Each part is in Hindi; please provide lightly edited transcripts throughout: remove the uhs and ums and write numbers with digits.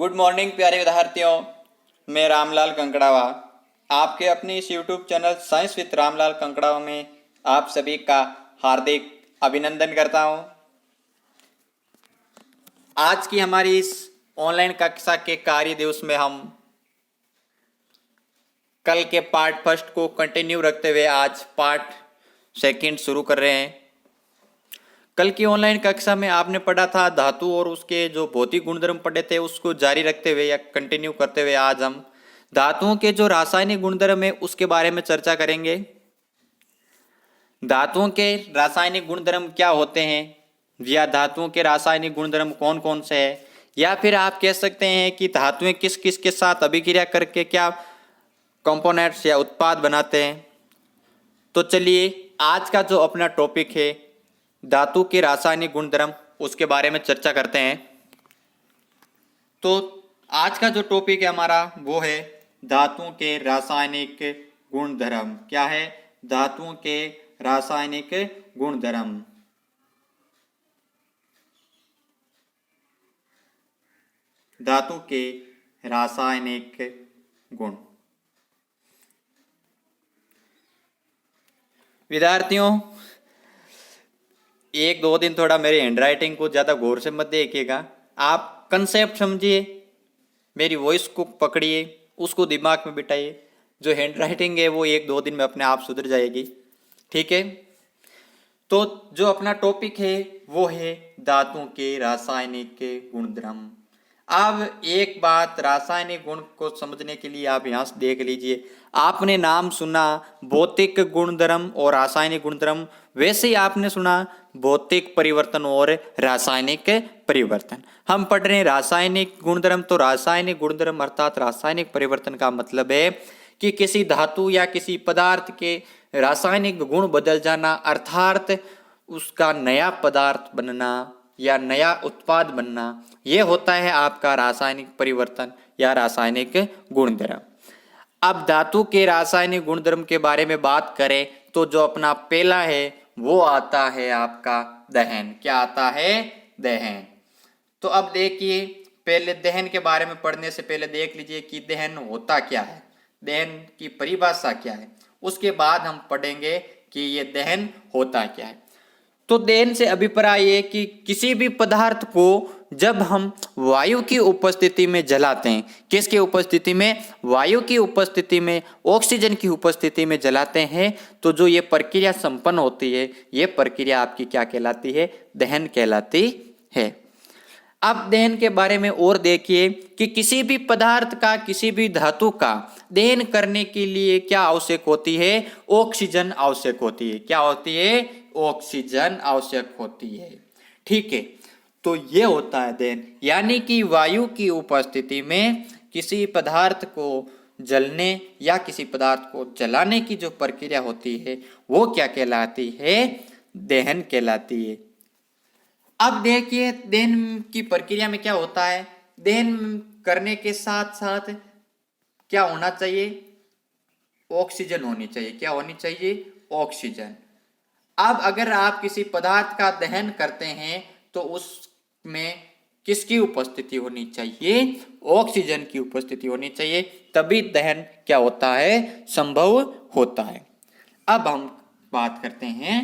गुड मॉर्निंग प्यारे विद्यार्थियों। मैं रामलाल कंकड़ावा आपके अपने इस YouTube channel science with Ramlal Kankdawa में आप सभी का हार्दिक अभिनंदन करता हूं। आज की हमारी इस ऑनलाइन कक्षा के कार्य दिवस में हम कल के पार्ट फर्स्ट को कंटिन्यू रखते हुए आज पार्ट सेकंड शुरू कर रहे हैं। कल की ऑनलाइन कक्षा में आपने पढ़ा था धातु और उसके जो भौतिक गुणधर्म पढ़े थे उसको जारी रखते हुए या कंटिन्यू करते हुए आज हम धातुओं के जो रासायनिक गुणधर्म है उसके बारे में चर्चा करेंगे। धातुओं के रासायनिक गुणधर्म क्या होते हैं या धातुओं के रासायनिक गुणधर्म कौन कौन से हैं, या फिर आप कह सकते हैं कि धातुएं किस किस के साथ अभिक्रिया करके क्या कंपोनेंट्स या उत्पाद बनाते हैं। तो चलिए आज का जो अपना टॉपिक है धातु के रासायनिक गुणधर्म उसके बारे में चर्चा करते हैं। तो आज का जो टॉपिक है हमारा वो है धातुओं के रासायनिक गुणधर्म। क्या है? धातुओं के रासायनिक गुणधर्म। धातु के रासायनिक गुण। विद्यार्थियों एक दो दिन थोड़ा मेरी हैंडराइटिंग को ज़्यादा गौर से मत देखिएगा, आप कंसेप्ट समझिए, मेरी वॉइस को पकड़िए, उसको दिमाग में बिठाइए। जो हैंडराइटिंग है वो एक दो दिन में अपने आप सुधर जाएगी, ठीक है। तो जो अपना टॉपिक है वो है धातुओं के रासायनिक गुणधर्म। अब एक बात रासायनिक गुण को समझने के लिए आप यहाँ से देख लीजिए। आपने नाम सुना भौतिक गुणधर्म और रासायनिक गुणधर्म, वैसे ही आपने सुना भौतिक परिवर्तन और रासायनिक परिवर्तन। हम पढ़ रहे हैं रासायनिक गुणधर्म। तो रासायनिक गुणधर्म अर्थात रासायनिक परिवर्तन का मतलब है कि किसी धातु या किसी पदार्थ के रासायनिक गुण बदल जाना, अर्थात उसका नया पदार्थ बनना या नया उत्पाद बनना, यह होता है आपका रासायनिक परिवर्तन या रासायनिक गुणधर्म। अब धातु के रासायनिक गुणधर्म के बारे में बात करें तो जो अपना पहला है वो आता है आपका दहन। क्या आता है? दहन। तो अब देखिए, पहले दहन के बारे में पढ़ने से पहले देख लीजिए कि दहन होता क्या है, दहन की परिभाषा क्या है, उसके बाद हम पढ़ेंगे कि ये दहन होता क्या है। तो दहन से अभिप्राय है कि किसी भी पदार्थ को जब हम वायु की उपस्थिति में जलाते हैं, किसकी उपस्थिति में? वायु की उपस्थिति में, ऑक्सीजन की उपस्थिति में जलाते हैं, तो जो ये प्रक्रिया संपन्न होती है ये प्रक्रिया आपकी क्या कहलाती है? दहन कहलाती है। अब दहन के बारे में और देखिए कि किसी भी पदार्थ का, किसी भी धातु का दहन करने के लिए क्या आवश्यक होती है? ऑक्सीजन आवश्यक होती है। क्या होती है? ऑक्सीजन आवश्यक होती है, ठीक है। तो ये होता है दहन, यानी कि वायु की उपस्थिति में किसी पदार्थ को जलने या किसी पदार्थ को जलाने की जो प्रक्रिया होती है वो क्या कहलाती है? दहन कहलाती है। अब देखिए दहन की प्रक्रिया में क्या होता है। दहन करने के साथ साथ क्या होना चाहिए? ऑक्सीजन होनी चाहिए। क्या होनी चाहिए? ऑक्सीजन। अब अगर आप किसी पदार्थ का दहन करते हैं तो उसमें किसकी उपस्थिति होनी चाहिए? ऑक्सीजन की उपस्थिति होनी चाहिए, तभी दहन क्या होता है? संभव होता है। अब हम बात करते हैं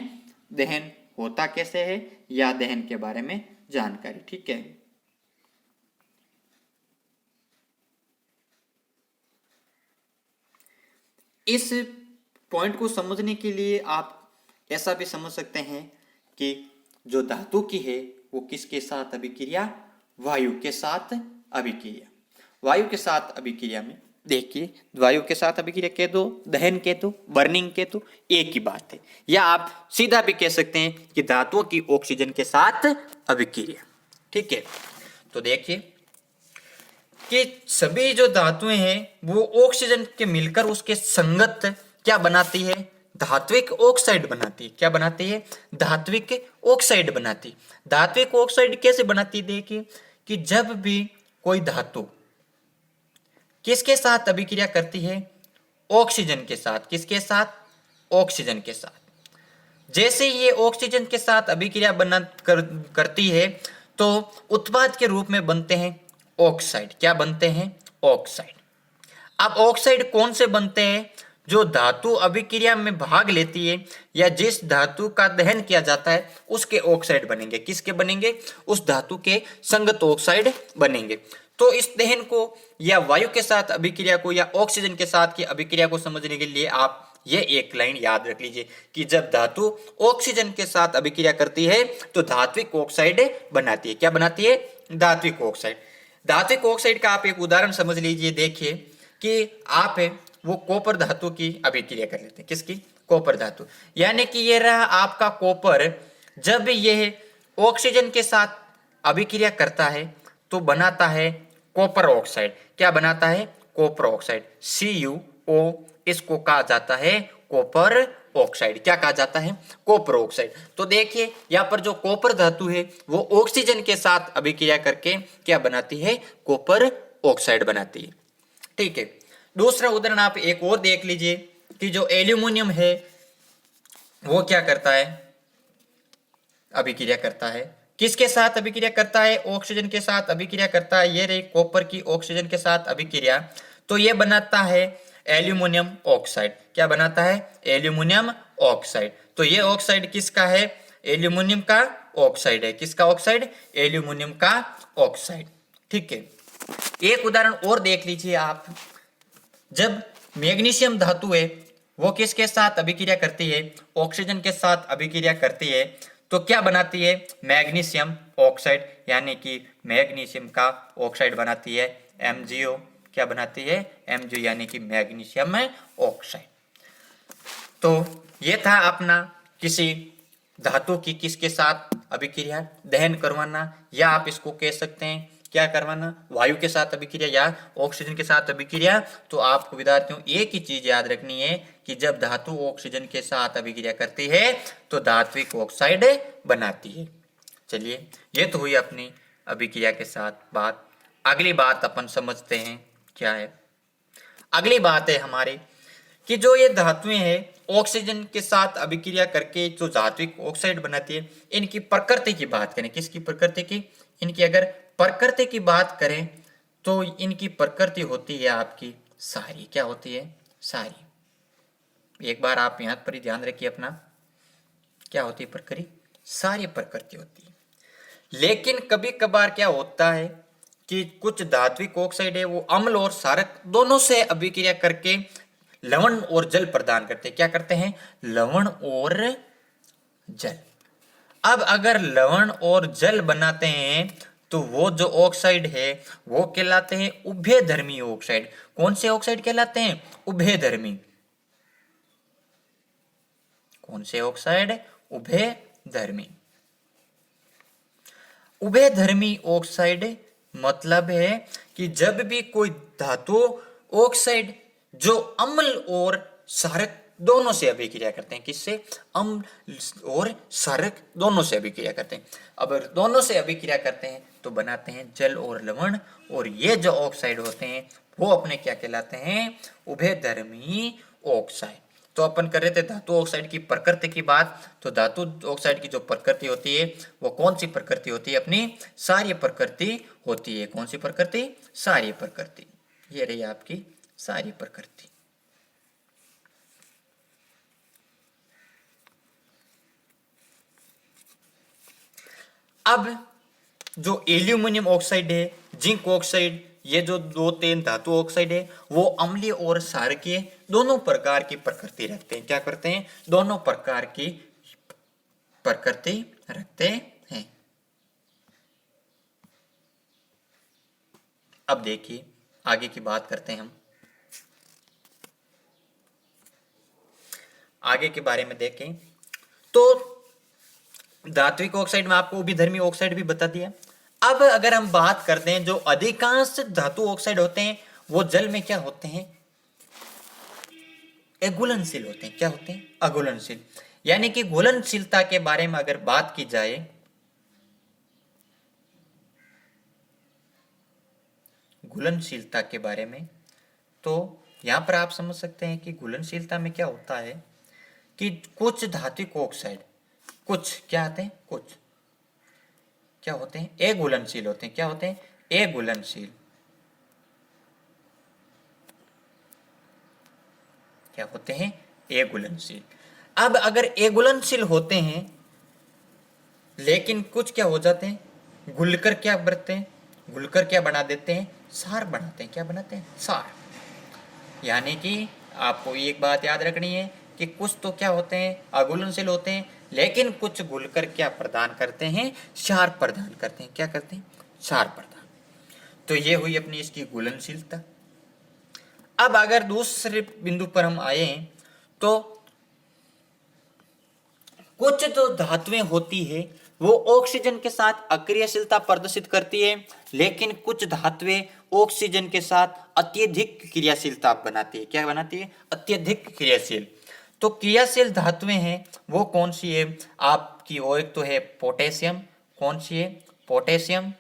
दहन होता कैसे है या दहन के बारे में जानकारी, ठीक है। इस पॉइंट को समझने के लिए आप ऐसा भी समझ सकते हैं कि जो धातु की है वो किसके साथ अभिक्रिया? वायु के साथ अभिक्रिया। वायु के साथ अभिक्रिया में देखिए, वायु के साथ अभिक्रिया कह दो, दहन कह दो, बर्निंग कह दो, एक ही बात है। या आप सीधा भी कह सकते हैं कि धातुओं की ऑक्सीजन के साथ अभिक्रिया, ठीक है। तो देखिए कि सभी जो धातुएं हैं वो ऑक्सीजन के मिलकर उसके संगत क्या बनाती है? धात्विक ऑक्साइड बनाती है। क्या बनाती है? धात्विक ऑक्साइड बनाती। धात्विक ऑक्साइड कैसे बनाती? देखिए कि जब भी कोई धातु किसके साथ अभिक्रिया करती है? ऑक्सीजन के साथ। किसके साथ? ऑक्सीजन के साथ। जैसे ये ऑक्सीजन के साथ अभिक्रिया करती है तो उत्पाद के रूप में बनते हैं ऑक्साइड। क्या बनते हैं? ऑक्साइड। अब ऑक्साइड कौन से बनते हैं? जो धातु अभिक्रिया में भाग लेती है या जिस धातु का दहन किया जाता है उसके ऑक्साइड बनेंगे। किसके बनेंगे? उस धातु के संगत ऑक्साइड बनेंगे। तो इस दहन को या वायु के साथ अभिक्रिया को या ऑक्सीजन के साथ की अभिक्रिया को समझने के लिए आप ये एक लाइन याद रख लीजिए कि जब धातु ऑक्सीजन के साथ अभिक्रिया करती है तो धात्विक ऑक्साइड बनाती है। क्या बनाती है? धात्विक ऑक्साइड। धात्विक ऑक्साइड का आप एक उदाहरण समझ लीजिए। देखिए कि आप वो कॉपर धातु की अभिक्रिया कर लेते हैं। किसकी? कॉपर धातु। यानी कि ये रहा आपका कॉपर। जब यह ऑक्सीजन के साथ अभिक्रिया करता है तो बनाता है कॉपर ऑक्साइड। क्या बनाता है? Copper oxide. CuO इसको कहा जाता है कॉपर ऑक्साइड। क्या कहा जाता है? Copper oxide. तो देखिए यहाँ पर जो कॉपर धातु है वो ऑक्सीजन के साथ अभिक्रिया करके क्या बनाती है? कॉपर ऑक्साइड बनाती है। ठीक है। दूसरा उदाहरण आप एक और देख लीजिए कि जो एल्यूमिनियम है वो क्या करता है? अभिक्रिया करता है। किसके साथ अभिक्रिया करता है? ऑक्सीजन के साथ अभिक्रिया करता है। ये रही कॉपर की ऑक्सीजन के साथ अभिक्रिया। तो ये बनाता है एल्यूमिनियम ऑक्साइड। क्या बनाता है? Aluminium oxide. तो ये ऑक्साइड किसका है? एल्यूमिनियम का ऑक्साइड है। किसका ऑक्साइड? एल्यूमिनियम का ऑक्साइड। ठीक है। एक उदाहरण और देख लीजिए आप। जब मैग्नीशियम धातु है वो किसके साथ अभिक्रिया करती है? ऑक्सीजन के साथ अभिक्रिया करती है। तो क्या बनाती है? Magnesium oxide. यानी कि मैग्नीशियम का ऑक्साइड बनाती है MgO। क्या बनाती है? MgO यानी कि मैग्नीशियम ऑक्साइड। तो ये था अपना किसी धातु की किसके साथ अभिक्रिया, दहन करवाना, या आप इसको कह सकते हैं क्या करवाना? वायु के साथ अभिक्रिया या ऑक्सीजन के साथ अभिक्रिया। तो आपको विद्यार्थियों एक ही चीज याद रखनी है कि जब धातु ऑक्सीजन के साथ अभिक्रिया करती है तो धात्विक ऑक्साइड बनाती है। चलिए ये तो हुई अपनी अभिक्रिया के साथ बात। अगली बात अपन समझते हैं क्या है। अगली बात है हमारी कि जो ये धातुएं हैं ऑक्सीजन के साथ अभिक्रिया करके जो धात्विक ऑक्साइड बनाती है, इनकी प्रकृति की बात करें। किसकी प्रकृति की? इनकी अगर प्रकृति की बात करें तो इनकी प्रकृति होती है आपकी सारी। क्या होती है? सारी। एक बार आप यहां पर ही ध्यान रखिए अपना। क्या होती है प्रकृति? सारी प्रकृति होती है। लेकिन कभी कभार क्या होता है कि कुछ धात्विक ऑक्साइड है वो अम्ल और क्षारक दोनों से अभिक्रिया करके लवण और जल प्रदान करते हैं। क्या करते हैं? लवण और जल। अब अगर लवण और जल बनाते हैं तो वो जो ऑक्साइड है वो कहलाते हैं उभयधर्मी ऑक्साइड। कौन से ऑक्साइड कहलाते हैं? उभयधर्मी। कौन से ऑक्साइड? उभयधर्मी। उभयधर्मी ऑक्साइड मतलब है कि जब भी कोई धातु ऑक्साइड जो अम्ल और क्षारक दोनों से अभिक्रिया करते हैं। किससे? अम्ल और क्षारक दोनों से अभिक्रिया करते हैं। अब दोनों से अभिक्रिया करते हैं तो बनाते हैं जल और लवण। और ये जो ऑक्साइड होते हैं वो अपने क्या कहलाते हैं? उभयधर्मी ऑक्साइड। तो अपन कर रहे थे धातु ऑक्साइड की प्रकृति की बात। तो धातु ऑक्साइड की जो प्रकृति होती है वो कौन सी प्रकृति होती है? अपनी सारी प्रकृति होती है। कौन सी प्रकृति? सारी प्रकृति। ये रही आपकी सारी प्रकृति। अब जो एल्यूमिनियम ऑक्साइड है, जिंक ऑक्साइड, ये जो दो तीन धातु ऑक्साइड है वो अम्लीय और क्षारकीय दोनों प्रकार की प्रकृति रखते हैं। क्या करते हैं? दोनों प्रकार की प्रकृति रखते हैं। अब देखिए आगे की बात करते हैं हम। आगे के बारे में देखें तो धात्विक ऑक्साइड में आपको उभयधर्मी ऑक्साइड भी बता दिया। अब अगर हम बात करते हैं जो अधिकांश धातु ऑक्साइड होते हैं वो जल में क्या होते हैं? अघुलनशील होते हैं। क्या होते हैं? अघुलनशील। यानी कि घुलनशीलता के बारे में अगर बात की जाए, घुलनशीलता के बारे में, तो यहां पर आप समझ सकते हैं कि घुलनशीलता में क्या होता है कि कुछ धात्विक ऑक्साइड, कुछ क्या आते हैं? कुछ क्या होते हैं? अघुलनशील होते हैं। क्या होते हैं? अघुलनशील। क्या होते हैं? अघुलनशील। अब अगर अघुलनशील होते हैं लेकिन कुछ क्या हो जाते हैं, घुलकर क्या करते हैं, घुलकर क्या बना देते हैं, सार बनाते हैं। क्या बनाते हैं? सार। यानी कि आपको एक बात याद रखनी है कि कुछ तो क्या होते हैं, अघुलनशील होते हैं, लेकिन कुछ घुलकर क्या प्रदान करते हैं, सार प्रदान करते हैं। क्या करते हैं? सार प्रदान। तो ये हुई अपनी इसकी घुलनशीलता। अब अगर दूसरे बिंदु पर हम आए तो कुछ जो धातुएं होती है वो ऑक्सीजन के साथ अक्रियाशीलता प्रदर्शित करती है, लेकिन कुछ धातुएं ऑक्सीजन के साथ अत्यधिक क्रियाशीलता बनाती है। क्या बनाती है? अत्यधिक क्रियाशील। तो क्रियाशील धातुएं हैं वो कौन सी है आपकी? वो एक तो है पोटेशियम। कौन सी है? पोटेशियम।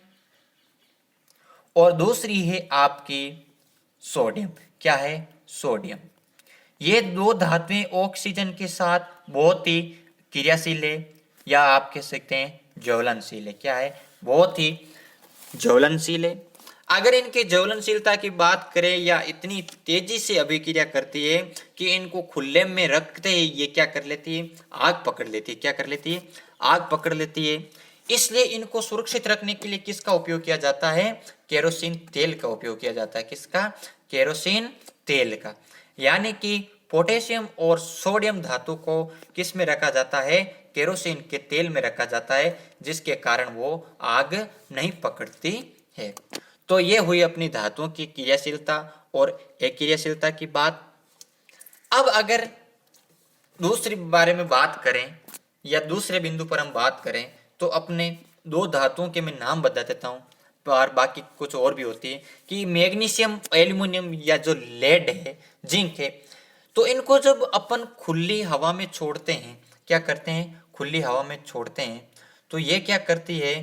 और दूसरी है आपकी सोडियम। क्या है? सोडियम। ये दो धातुएं ऑक्सीजन के साथ बहुत ही क्रियाशील है, या आप कह सकते हैं ज्वलनशील है। क्या है? बहुत ही ज्वलनशील है। अगर इनके ज्वलनशीलता की बात करें, या इतनी तेजी से अभिक्रिया करती है कि इनको खुले में रखते ही ये क्या कर लेती है? आग पकड़ लेती है। क्या कर लेती है? आग पकड़ लेती है। इसलिए इनको सुरक्षित रखने के लिए किसका उपयोग किया जाता है? केरोसिन तेल का उपयोग किया जाता है। किसका? केरोसिन तेल का। यानी कि पोटेशियम और सोडियम धातु को किस में रखा जाता है? केरोसिन के तेल में रखा जाता है, जिसके कारण वो आग नहीं पकड़ती है। तो ये हुई अपनी धातुओं की क्रियाशीलता और अक्रियाशीलता की बात। अब अगर दूसरे बारे में बात करें, या दूसरे बिंदु पर हम बात करें, तो अपने दो धातुओं के मैं नाम बता देता हूँ, और बाकी कुछ और भी होती है कि मैग्नीशियम, एल्यूमिनियम, या जो लेड है, जिंक है। तो इनको जब अपन खुली हवा में छोड़ते हैं, क्या करते हैं? खुली हवा में छोड़ते हैं, तो ये क्या करती है?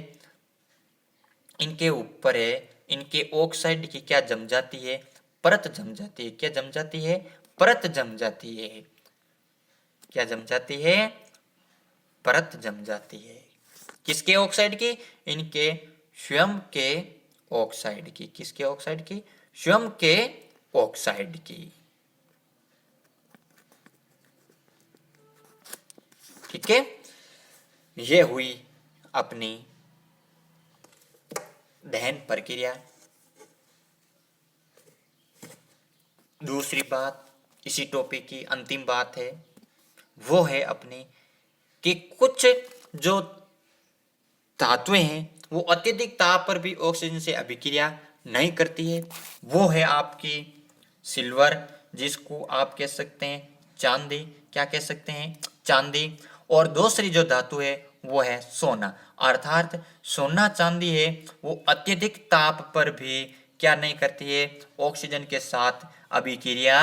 इनके ऊपर है, इनके ऑक्साइड की क्या जम जाती है? परत जम जाती है। क्या जम जाती है? परत जम जाती है। क्या जम जाती है? परत जम जाती है। किसके ऑक्साइड की? इनके स्वयं के ऑक्साइड की। किसके ऑक्साइड की? स्वयं के ऑक्साइड की। ठीक है, ये हुई अपनी दहन प्रक्रिया। दूसरी बात, इसी टॉपिक की अंतिम बात है, वो है अपनी कि कुछ जो धातुएं हैं वो अत्यधिक ताप पर भी ऑक्सीजन से अभिक्रिया नहीं करती है। वो है आपकी सिल्वर, जिसको आप कह सकते हैं चांदी। क्या कह सकते हैं? चांदी। और दूसरी जो धातु है वो है सोना। अर्थात सोना चांदी है वो अत्यधिक ताप पर भी क्या नहीं करती है? ऑक्सीजन के साथ अभिक्रिया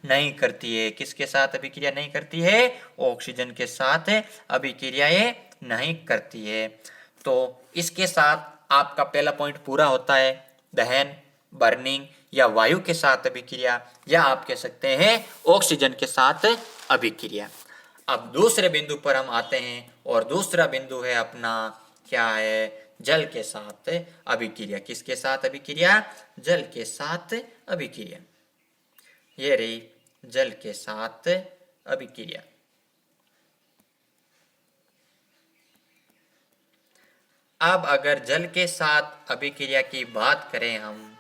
नहीं करती है। किसके साथ अभिक्रिया नहीं करती है? ऑक्सीजन के साथ अभिक्रियाएं नहीं करती है। तो इसके साथ आपका पहला पॉइंट पूरा होता है, दहन, बर्निंग, या वायु के साथ अभिक्रिया, या आप कह सकते हैं ऑक्सीजन के साथ अभिक्रिया। अब दूसरे बिंदु पर हम आते हैं, और दूसरा बिंदु है अपना क्या है? जल के साथ अभिक्रिया। किसके साथ अभिक्रिया? जल के साथ अभिक्रिया। ये रही जल के साथ अभिक्रिया। अब अगर जल के साथ अभिक्रिया की बात करें हम,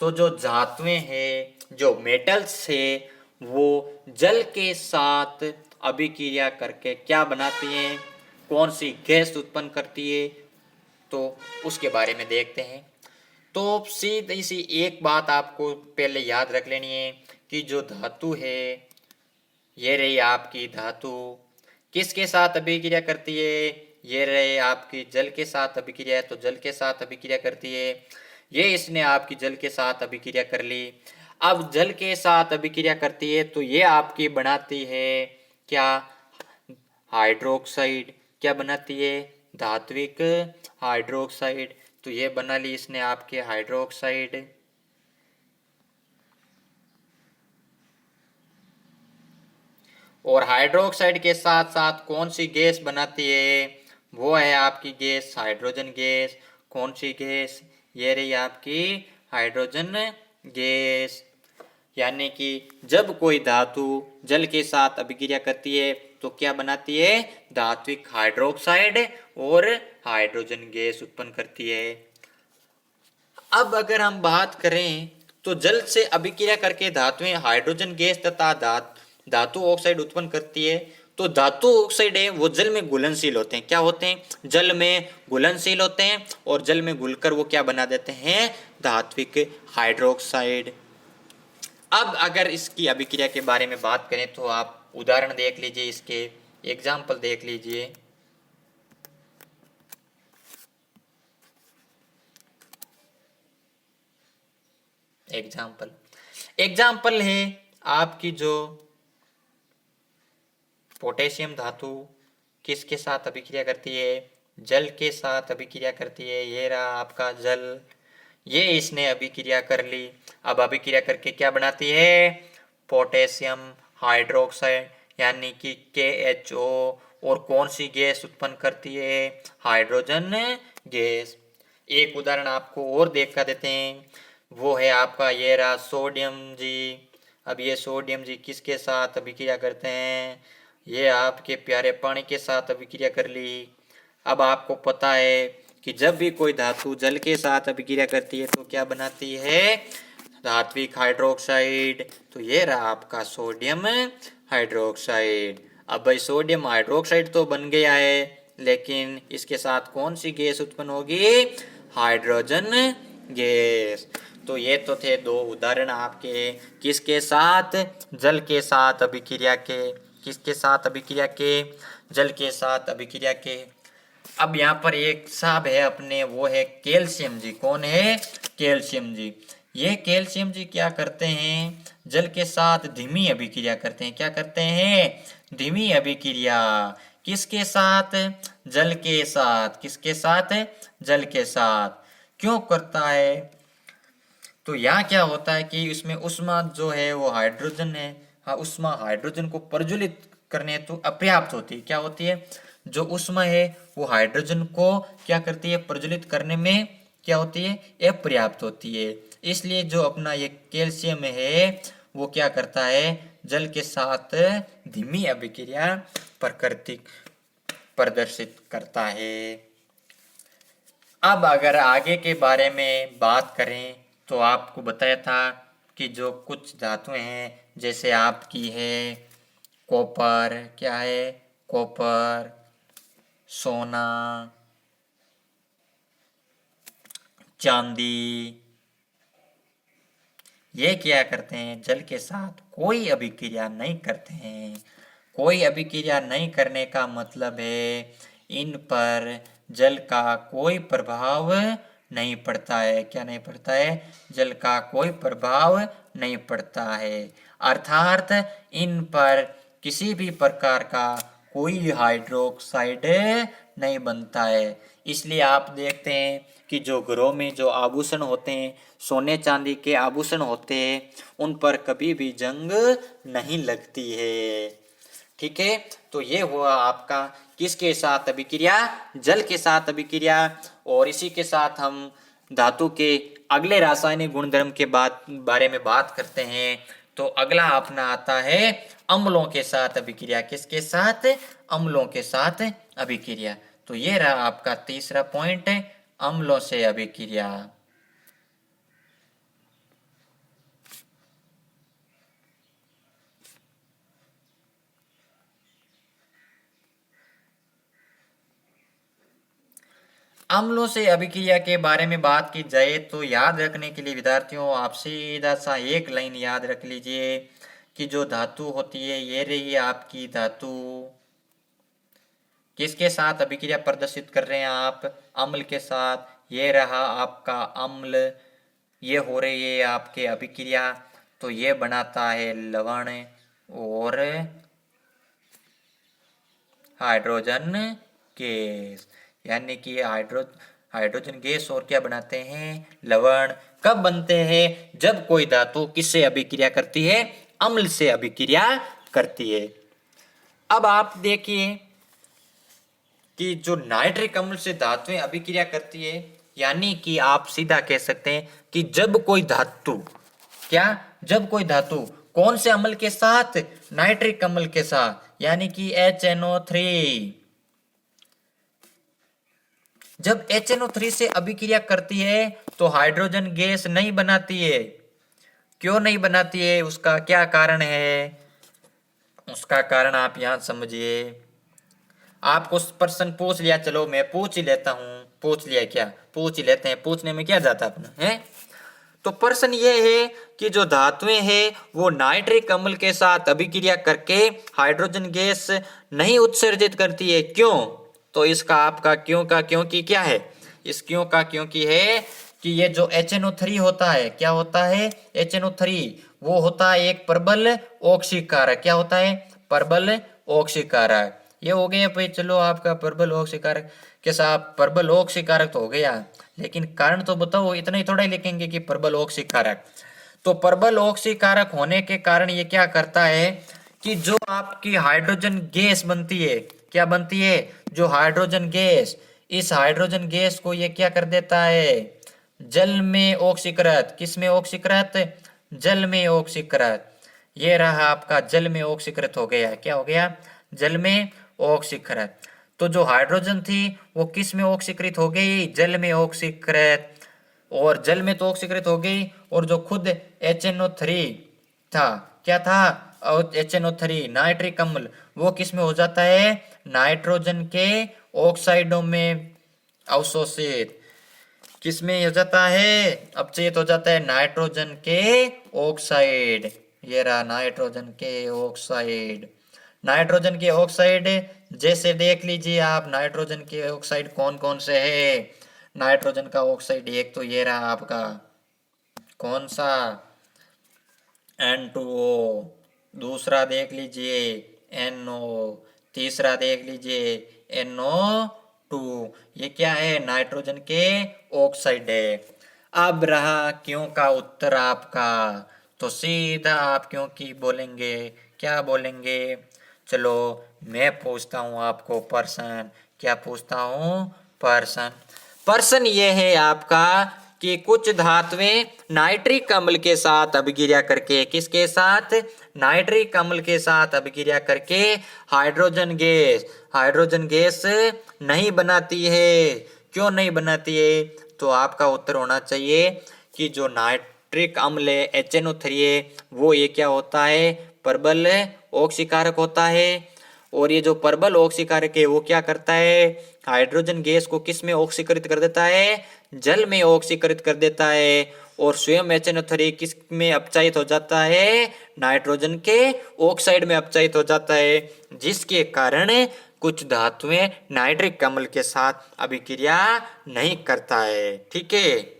तो जो धातुएं हैं, जो मेटल्स है, वो जल के साथ अभिक्रिया करके क्या बनाती हैं? कौन सी गैस उत्पन्न करती है? तो उसके बारे में देखते हैं। तो सीधी सी एक बात आपको पहले याद रख लेनी है कि जो धातु है, ये रही आपकी धातु, किसके साथ अभिक्रिया करती है? ये रहे आपकी जल के साथ अभिक्रिया, तो जल के साथ अभिक्रिया करती है। ये इसने आपकी जल के साथ अभिक्रिया कर ली। अब जल के साथ अभिक्रिया करती है तो ये आपकी बनाती है क्या? हाइड्रोक्साइड। क्या बनाती है? धात्विक हाइड्रोक्साइड। तो ये बना ली इसने आपके हाइड्रोक्साइड। और हाइड्रोक्साइड के साथ साथ कौन सी गैस बनाती है? वो है आपकी गैस हाइड्रोजन गैस। कौन सी गैस? ये रही आपकी हाइड्रोजन गैस। यानी कि जब कोई धातु जल के साथ अभिक्रिया करती है तो क्या बनाती है, धात्विक हाइड्रोक्साइड और हाइड्रोजन गैस उत्पन्न करती है। अब अगर हम बात करें तो जल से अभिक्रिया करके धातुएं हाइड्रोजन गैस तथा धातु ऑक्साइड उत्पन्न करती है। तो धातु ऑक्साइड है वो जल में घुलनशील होते हैं। क्या होते हैं, जल में घुलनशील होते हैं और जल में घुलकर वो क्या बना देते हैं, धात्विक हाइड्रोक्साइड। अब अगर इसकी अभिक्रिया के बारे में बात करें तो आप उदाहरण देख लीजिए, इसके एग्जाम्पल देख लीजिए। एग्जाम्पल है आपकी जो पोटेशियम धातु किसके साथ अभिक्रिया करती है, जल के साथ अभिक्रिया करती है। ये रहा आपका जल, ये इसने अभिक्रिया कर ली। अब अभिक्रिया करके क्या बनाती है, पोटेशियम हाइड्रोक्साइड यानी कि KHO। और कौन सी गैस उत्पन्न करती है, हाइड्रोजन गैस। एक उदाहरण आपको और देखा देते हैं, वो है आपका ये रहा सोडियम जी। अब ये सोडियम जी किसके साथ अभिक्रिया करते हैं, ये आपके प्यारे पानी के साथ अभिक्रिया कर ली। अब आपको पता है कि जब भी कोई धातु जल के साथ अभिक्रिया करती है तो क्या बनाती है, धात्विक हाइड्रोक्साइड। तो ये रहा आपका सोडियम हाइड्रोक्साइड। अब भाई सोडियम हाइड्रोक्साइड तो बन गया है, लेकिन इसके साथ कौन सी गैस उत्पन्न होगी, हाइड्रोजन गैस। तो ये तो थे दो उदाहरण आपके किसके साथ, जल के साथ अभिक्रिया के, किसके साथ अभिक्रिया के, जल के साथ अभिक्रिया के। अब यहाँ पर एक साहब है अपने, वो है कैल्शियम जी। कौन है, कैल्शियम जी। ये कैल्शियम जी क्या करते हैं, जल के साथ धीमी अभिक्रिया करते हैं। क्या करते हैं, धीमी अभिक्रिया। किसके साथ, जल के साथ। किसके साथ, जल के साथ। क्यों करता है, तो यहाँ क्या होता है कि इसमें उष्मा जो है वो हाइड्रोजन है, हाँ उष्मा हाइड्रोजन को प्रज्वलित करने हेतु अपर्याप्त होती है। क्या होती है, जो उष्मा है वो हाइड्रोजन को क्या करती है, प्रज्वलित करने में क्या होती है, अपर्याप्त होती है। इसलिए जो अपना ये कैल्शियम है वो क्या करता है, जल के साथ धीमी अभिक्रिया प्रदर्शित करता है। अब अगर आगे के बारे में बात करें तो आपको बताया था कि जो कुछ धातुएं हैं, जैसे आपकी है कॉपर, क्या है, कॉपर, सोना, चांदी, ये क्या करते हैं, जल के साथ कोई अभिक्रिया नहीं करते हैं। कोई अभिक्रिया नहीं करने का मतलब है इन पर जल का कोई प्रभाव नहीं पड़ता है। क्या नहीं पड़ता है, जल का कोई प्रभाव नहीं पड़ता है। अर्थात इन पर किसी भी प्रकार का कोई हाइड्रोक्साइड नहीं बनता है। इसलिए आप देखते हैं कि जो घरों में जो आभूषण होते हैं, सोने चांदी के आभूषण होते हैं, उन पर कभी भी जंग नहीं लगती है। ठीक है, तो ये हुआ आपका किसके साथ अभिक्रिया, जल के साथ अभिक्रिया। और इसी के साथ हम धातु के अगले रासायनिक गुणधर्म के बारे में बात करते हैं। तो अगला अपना आता है अम्लों के साथ अभिक्रिया। किसके साथ, अम्लों के साथ अभिक्रिया। तो ये रहा आपका तीसरा पॉइंट, अम्लों से अभिक्रिया। अम्लों से अभिक्रिया के बारे में बात की जाए तो याद रखने के लिए विद्यार्थियों आप सीधा सा एक लाइन याद रख लीजिए कि जो धातु होती है ये रही आपकी धातु, किसके साथ अभिक्रिया प्रदर्शित कर रहे हैं आप, अम्ल के साथ। ये रहा आपका अम्ल, ये हो रही है आपके अभिक्रिया। तो ये बनाता है लवण और हाइड्रोजन गैस, यानी कि हाइड्रोजन गैस और क्या बनाते हैं, लवण। कब बनते हैं, जब कोई धातु किससे अभिक्रिया करती है, अम्ल से अभिक्रिया करती है। अब आप देखिए कि जो नाइट्रिक अम्ल से धातुएं अभिक्रिया करती है यानी कि आप सीधा कह सकते हैं कि जब कोई धातु, क्या, जब कोई धातु कौन से अम्ल के साथ, नाइट्रिक अम्ल के साथ, यानी कि HNO3, जब HNO3 से अभिक्रिया करती है तो हाइड्रोजन गैस नहीं बनाती है। क्यों नहीं बनाती है, उसका क्या कारण है, उसका कारण आप यहां समझिए। आपको प्रश्न पूछ लिया, चलो मैं पूछ ही लेता हूं, पूछ लिया क्या, पूछ ही लेते हैं, पूछने में क्या जाता अपना है। तो प्रश्न ये है कि जो धातुएं हैं वो नाइट्रिक अम्ल के साथ अभिक्रिया करके हाइड्रोजन गैस नहीं उत्सर्जित करती है, क्यों। तो इसका आपका क्यों का क्योंकि क्या है, इस क्यों का क्योंकि है कि ये जो HNO3 होता है, क्या होता है, HNO3 वो होता है एक प्रबल ऑक्सीकारक, क्या होता है, प्रबल ऑक्सीकारक। ये हो गया भाई, चलो आपका प्रबल ऑक्सीकारक के साथ, प्रबल ऑक्सीकारक तो हो गया, लेकिन कारण तो बताओ, इतना ही थोड़ा ही लिखेंगे कि प्रबल ऑक्सीकारक। तो प्रबल ऑक्सीकारक होने के कारण ये क्या करता है कि जो आपकी हाइड्रोजन गैस बनती है, क्या बनती है, जो हाइड्रोजन गैस, इस हाइड्रोजन गैस को ये क्या कर देता है, जल में ऑक्सीकृत, किस में ऑक्सीकृत, जल में ऑक्सीकृत। ये रहा आपका जल में ऑक्सीकृत हो गया, क्या हो गया, जल में ऑक्सीकृत। तो जो हाइड्रोजन थी वो किस में ऑक्सीकृत हो गई, जल में ऑक्सीकृत, और जल में तो ऑक्सीकृत हो गई, और जो खुद HNO3 था, क्या था, HNO3 नाइट्रिक अम्ल, वो किस में हो जाता है, नाइट्रोजन के ऑक्साइडों में अवशोषित, किस में हो जाता है, अपचयित हो जाता है, नाइट्रोजन के ऑक्साइड। ये रहा नाइट्रोजन के ऑक्साइड, नाइट्रोजन के ऑक्साइड, जैसे देख लीजिए आप, नाइट्रोजन के ऑक्साइड कौन कौन से है, नाइट्रोजन का ऑक्साइड एक तो ये रहा आपका, कौन सा, N2O, दूसरा देख लीजिए NO, तीसरा देख लीजिए NO2, ये क्या है, नाइट्रोजन के ऑक्साइड है। अब रहा क्यों का उत्तर आपका, तो सीधा आप क्यों की बोलेंगे, क्या बोलेंगे, चलो मैं पूछता हूं आपको प्रश्न, क्या पूछता हूं प्रश्न, प्रश्न ये है आपका कि कुछ धातुएं नाइट्रिक अम्ल के साथ अभिक्रिया करके, किसके साथ, नाइट्रिक अम्ल के साथ अभिक्रिया करके हाइड्रोजन गैस नहीं बनाती है, क्यों नहीं बनाती है, तो आपका उत्तर होना चाहिए कि जो नाइट्रिक अम्ल है HNO3 है, वो ये क्या होता है, प्रबल ऑक्सीकारक होता है, और ये जो प्रबल ऑक्सीकारक है वो क्या करता है, हाइड्रोजन गैस को किस में ऑक्सीकृत कर देता है, जल में ऑक्सीकृत कर देता है, और स्वयं HNO3 किस में अपचयित हो जाता है, नाइट्रोजन के ऑक्साइड में अपचयित हो जाता है, जिसके कारण कुछ धातुएं नाइट्रिक अम्ल के साथ अभिक्रिया नहीं करता है, ठीक है।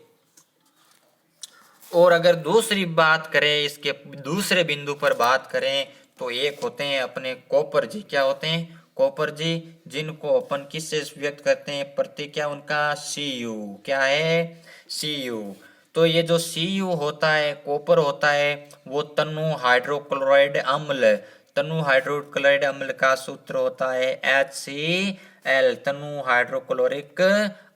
और अगर दूसरी बात करें, इसके दूसरे बिंदु पर बात करें, तो एक होते हैं अपने कॉपर जी, क्या होते हैं, कॉपर जी, जिनको अपन किससे व्यक्त करते हैं, प्रतीक क्या उनका, Cu, क्या है, Cu। तो ये जो Cu होता है, कॉपर होता है, वो तनु हाइड्रोक्लोराइड अम्ल, तनु हाइड्रोक्लोराइड अम्ल का सूत्र होता है HCl, तनु हाइड्रोक्लोरिक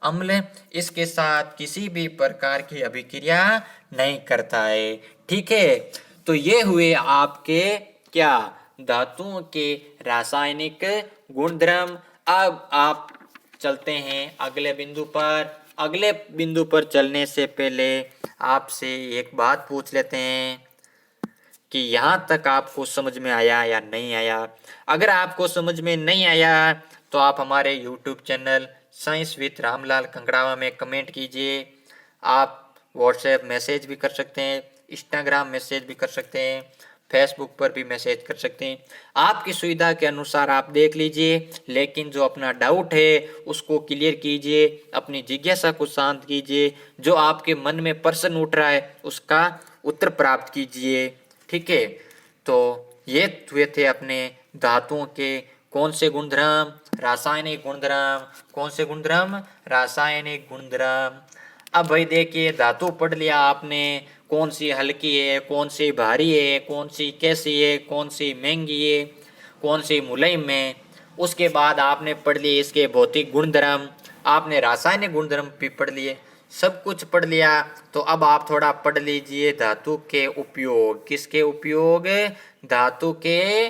अम्ल, इसके साथ किसी भी प्रकार की अभिक्रिया नहीं करता है, ठीक है। तो ये हुए आपके क्या, धातुओं के रासायनिक गुणधर्म। अब आप चलते हैं अगले बिंदु पर। अगले बिंदु पर चलने से पहले आपसे एक बात पूछ लेते हैं कि यहाँ तक आपको समझ में आया या नहीं आया। अगर आपको समझ में नहीं आया तो आप हमारे YouTube channel science with Ramlal Kankdawa में कमेंट कीजिए। आप व्हाट्सएप मैसेज भी कर सकते हैं, इंस्टाग्राम मैसेज भी कर सकते हैं, फेसबुक पर भी मैसेज कर सकते हैं। आपकी सुविधा के अनुसार आप देख लीजिए, लेकिन जो अपना डाउट है उसको क्लियर कीजिए, अपनी जिज्ञासा को शांत कीजिए, जो आपके मन में प्रश्न उठ रहा है उसका उत्तर प्राप्त कीजिए, ठीक है। तो ये हुए थे अपने धातुओं के कौन से गुणधर्म, रासायनिक गुणधर्म, कौन से गुणधर्म, रासायनिक गुणधर्म। अब भाई देखिए, धातु पढ़ लिया आपने, कौन सी हल्की है, कौन सी भारी है, कौन सी कैसी है, कौन सी महंगी है, कौन सी मुलायम है। उसके बाद आपने पढ़ लिए इसके भौतिक गुणधर्म, आपने रासायनिक गुणधर्म भी पढ़ लिए। सब कुछ पढ़ लिया, तो अब आप थोड़ा पढ़ लीजिए धातु के उपयोग। किसके उपयोग? धातु के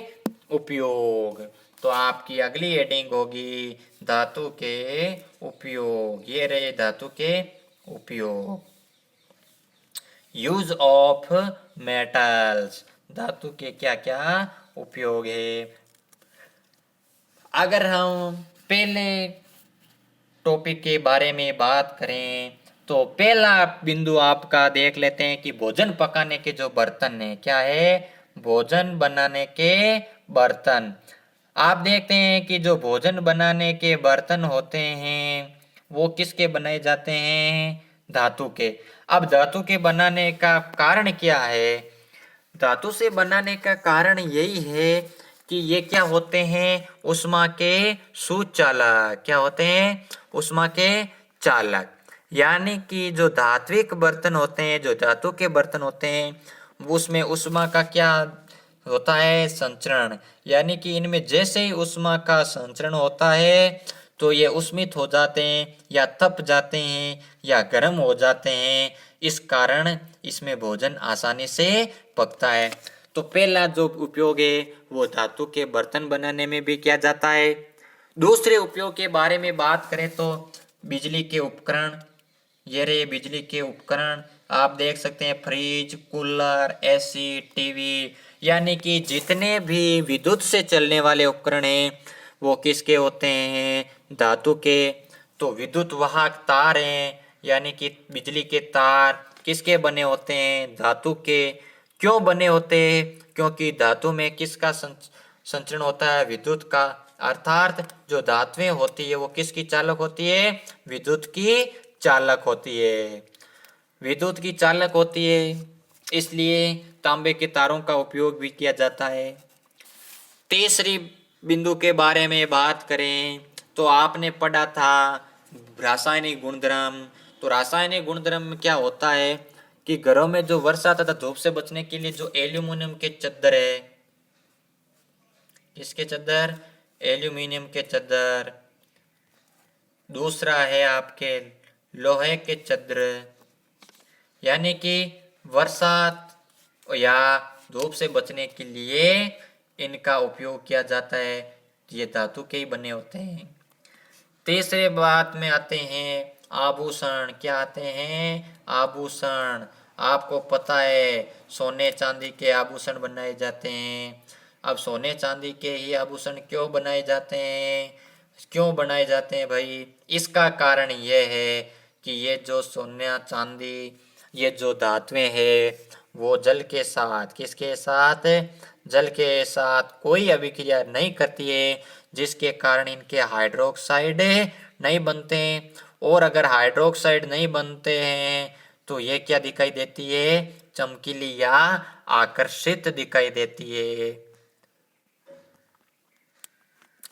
उपयोग। तो आपकी अगली हेडिंग होगी धातु के उपयोग। ये रहे धातु के उपयोग। यूज ऑफ मेटल्स, धातु के क्या क्या उपयोग है। अगर हम पहले टॉपिक के बारे में बात करें तो पहला बिंदु आपका देख लेते हैं कि भोजन पकाने के जो बर्तन है, क्या है? भोजन बनाने के बर्तन। आप देखते हैं कि जो भोजन बनाने के बर्तन होते हैं वो किसके बनाए जाते हैं? धातु के। अब धातु के बनाने का कारण क्या है? धातु से बनाने का कारण यही है कि ये क्या होते हैं? ऊष्मा के सुचालक। क्या होते हैं? ऊष्मा के चालक। यानी कि जो धात्विक बर्तन होते हैं, जो धातु के बर्तन होते हैं, उसमें ऊष्मा का क्या होता है? संचरण। यानी कि इनमें जैसे ही ऊष्मा का संचरण होता है तो ये उष्मित हो जाते हैं या तप जाते हैं या गर्म हो जाते हैं। इस कारण इसमें भोजन आसानी से पकता है। तो पहला जो उपयोग है वो धातु के बर्तन बनाने में भी किया जाता है। दूसरे उपयोग के बारे में बात करें तो बिजली के उपकरण। ये रहे बिजली के उपकरण। आप देख सकते हैं फ्रिज, कूलर, एसी, टीवी, यानी कि जितने भी विद्युत से चलने वाले उपकरण हैं वो किसके होते हैं? धातु के। तो विद्युत वाहक तार हैं, यानी कि बिजली के तार किसके बने होते हैं? धातु के। क्यों बने होते हैं? क्योंकि धातु में किसका संचरण होता है? विद्युत का। अर्थात जो धातुएं होती है वो किसकी चालक होती है? विद्युत की चालक होती है। विद्युत की चालक होती है, इसलिए तांबे के तारों का उपयोग भी किया जाता है। तीसरी बिंदु के बारे में बात करें तो आपने पढ़ा था रासायनिक गुणधर्म। तो रासायनिक गुणधर्म में क्या होता है कि घरों में जो वर्षा तथा धूप से बचने के लिए जो एल्यूमिनियम के चद्दर है, किसके चद्दर? एल्यूमिनियम के चद्दर। दूसरा है आपके लोहे के चद्र, यानी कि बरसात या धूप से बचने के लिए इनका उपयोग किया जाता है। ये धातु के ही बने होते हैं। तीसरे बात में आते हैं आभूषण। क्या आते हैं? आभूषण। आपको पता है सोने चांदी के आभूषण बनाए जाते हैं। अब सोने चांदी के ही आभूषण क्यों बनाए जाते हैं? क्यों बनाए जाते हैं भाई? इसका कारण यह है कि ये जो सोना चांदी, ये जो धातुएं हैं वो जल के साथ, किसके साथ? जल के साथ कोई अभिक्रिया नहीं करती है, जिसके कारण इनके हाइड्रोक्साइड नहीं बनते। और अगर हाइड्रोक्साइड नहीं बनते हैं तो ये क्या दिखाई देती है? चमकीली या आकर्षित दिखाई देती है।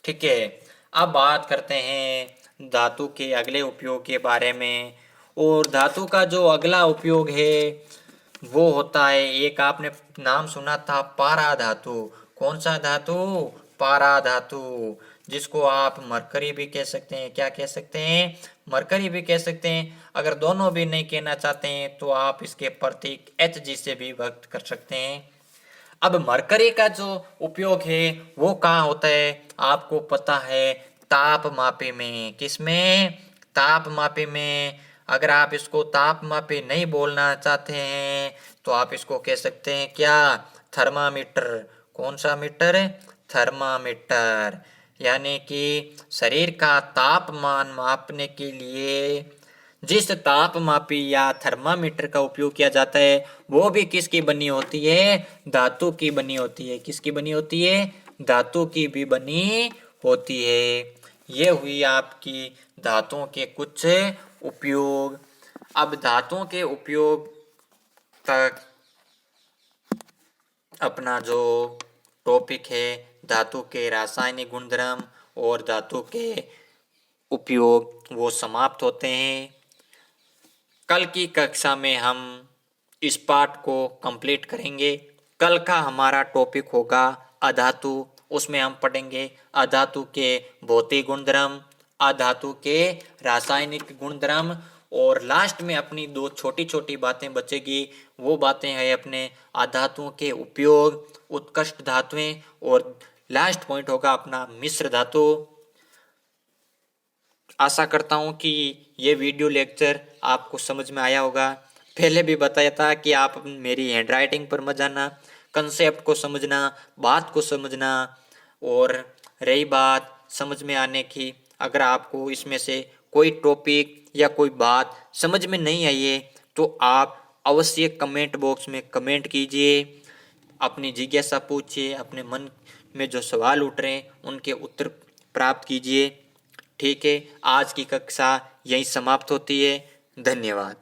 ठीक है, अब बात करते हैं धातु के अगले उपयोग के बारे में। और धातु का जो अगला उपयोग है वो होता है, एक आपने नाम सुना था पारा धातु। कौन सा धातु? पारा धातु, जिसको आप मरकरी भी कह सकते हैं। क्या कह सकते हैं? मरकरी भी कह सकते हैं। अगर दोनों भी नहीं कहना चाहते हैं तो आप इसके प्रतीक Hg से भी व्यक्त कर सकते हैं। अब मरकरी का जो उपयोग है वो कहाँ होता है? आपको पता है तापमापी में। किसमें? तापमापी में। अगर आप इसको तापमापी नहीं बोलना चाहते हैं तो आप इसको कह सकते हैं क्या? थर्मामीटर। कौन सा मीटर? थर्मामीटर। यानी कि शरीर का तापमान मापने के लिए जिस तापमापी या थर्मामीटर का उपयोग किया जाता है वो भी किसकी बनी होती है? धातु की बनी होती है। किसकी बनी होती है? धातु की भी बनी होती है। ये हुई आपकी धातुओं के कुछ उपयोग। अब धातुओं के उपयोग तक अपना जो टॉपिक है धातु के रासायनिक गुणधर्म और धातु के उपयोग वो समाप्त होते हैं। कल की कक्षा में हम इस पाठ को कंप्लीट करेंगे। कल का हमारा टॉपिक होगा अधातु। उसमें हम पढ़ेंगे अधातु के भौतिक गुणधर्म, अधातु के रासायनिक गुणधर्म और लास्ट में अपनी दो छोटी छोटी बातें बचेगी। वो बातें हैं अपने आधातुओं के उपयोग, उत्कृष्ट धातुएं, और लास्ट पॉइंट होगा अपना मिश्र धातु। आशा करता हूँ कि ये वीडियो लेक्चर आपको समझ में आया होगा। पहले भी बताया था कि आप मेरी हैंडराइटिंग पर मत जाना, कंसेप्ट को समझना, बात को समझना। और रही बात समझ में आने की, अगर आपको इसमें से कोई टॉपिक या कोई बात समझ में नहीं आई है तो आप अवश्य कमेंट बॉक्स में कमेंट कीजिए, अपनी जिज्ञासा पूछिए, अपने मन में जो सवाल उठ रहे हैं उनके उत्तर प्राप्त कीजिए। ठीक है, आज की कक्षा यहीं समाप्त होती है। धन्यवाद।